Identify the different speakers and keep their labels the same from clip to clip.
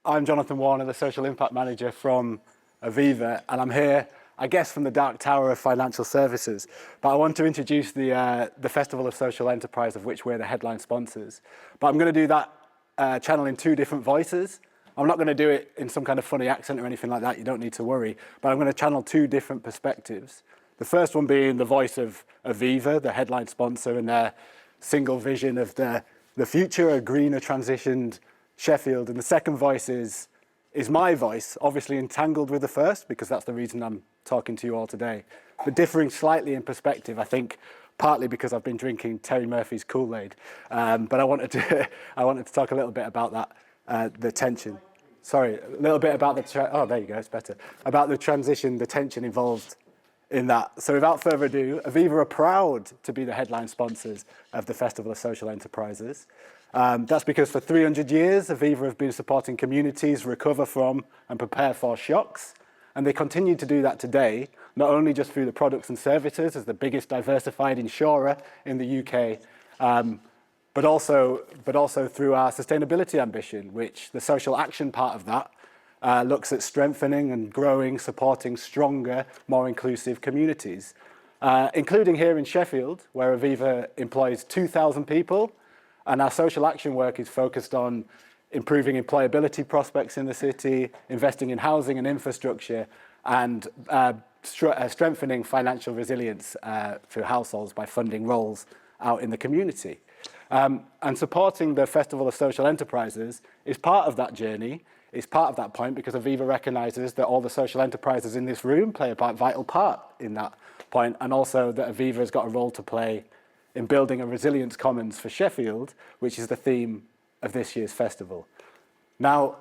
Speaker 1: I'm Jonathan Warner, the Social Impact Manager from Aviva, and I'm here, I guess, from the Dark Tower of financial services. But I want to introduce the Festival of Social Enterprise, of which we're the headline sponsors. But I'm going to do that channel in two different voices. I'm not going to do it in some kind of funny accent or anything like that, you don't need to worry. But I'm going to channel two different perspectives. The first one being the voice of Aviva, the headline sponsor, and their single vision of the future, a greener transitioned Sheffield. And the second voice is my voice, obviously entangled with the first, because that's the reason I'm talking to you all today, but differing slightly in perspective, I think, partly because I've been drinking Terry Murphy's Kool-Aid. But I wanted to talk a little bit about that, the tension. Sorry, a little bit about oh, there you go, it's better. About the transition, the tension involved in that. So without further ado, Aviva are proud to be the headline sponsors of the Festival of Social Enterprises. That's because for 300 years, Aviva have been supporting communities recover from and prepare for shocks. And they continue to do that today, not only just through the products and services as the biggest diversified insurer in the UK, but also through our sustainability ambition, which the social action part of that looks at strengthening and growing, supporting stronger, more inclusive communities, including here in Sheffield, where Aviva employs 2,000 people. And our social action work is focused on improving employability prospects in the city, investing in housing and infrastructure, and strengthening financial resilience for households by funding roles out in the community. And supporting the Festival of Social Enterprises is part of that journey. It's part of that point because Aviva recognises that all the social enterprises in this room play a vital part in that point, and also that Aviva has got a role to play in building a resilience commons for Sheffield, which is the theme of this year's festival. Now,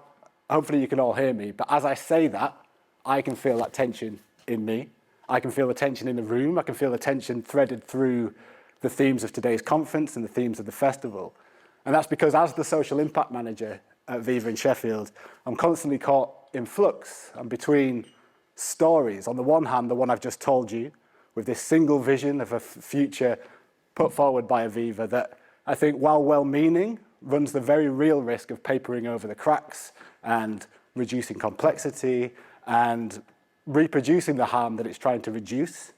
Speaker 1: hopefully you can all hear me, but as I say that, I can feel that tension in me. I can feel the tension in the room. I can feel the tension threaded through the themes of today's conference and the themes of the festival. And that's because as the social impact manager at Aviva in Sheffield, I'm constantly caught in flux. I'm between stories. On the one hand, the one I've just told you, with this single vision of a future put forward by Aviva that I think, while well-meaning, runs the very real risk of papering over the cracks and reducing complexity and reproducing the harm that it's trying to reduce.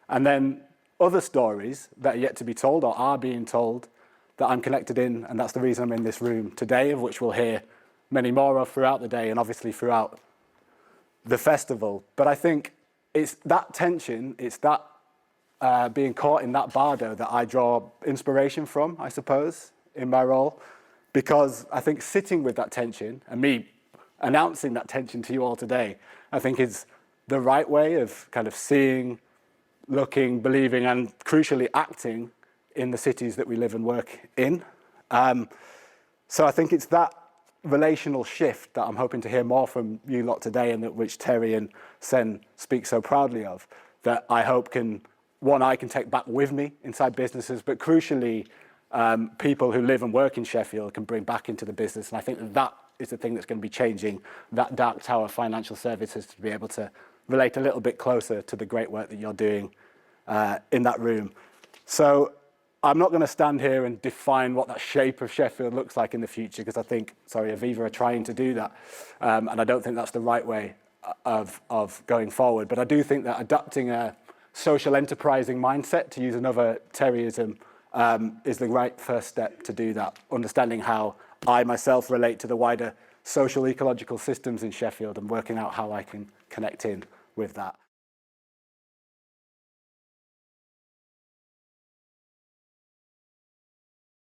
Speaker 1: And then other stories that are yet to be told or are being told that I'm connected in, and that's the reason I'm in this room today, of which we'll hear many more of throughout the day and obviously throughout the festival. But I think it's that tension, it's that being caught in that bardo that I draw inspiration from, I suppose, in my role, because I think sitting with that tension and me announcing that tension to you all today, I think is the right way of kind of seeing, looking, believing, and crucially acting in the cities that we live and work in. So I think it's that relational shift that I'm hoping to hear more from you lot today, and that which Terry and Sen speak so proudly of, that I hope can, one, I can take back with me inside businesses, but crucially, people who live and work in Sheffield can bring back into the business. And I think that is the thing that's going to be changing that dark tower of financial services, to be able to relate a little bit closer to the great work that you're doing in that room. So I'm not going to stand here and define what that shape of Sheffield looks like in the future, because I think, Aviva are trying to do that. And I don't think that's the right way of going forward. But I do think that adapting a social enterprising mindset, to use another Terryism, is the right first step to do that. Understanding how I myself relate to the wider social ecological systems in Sheffield and working out how I can connect in with that.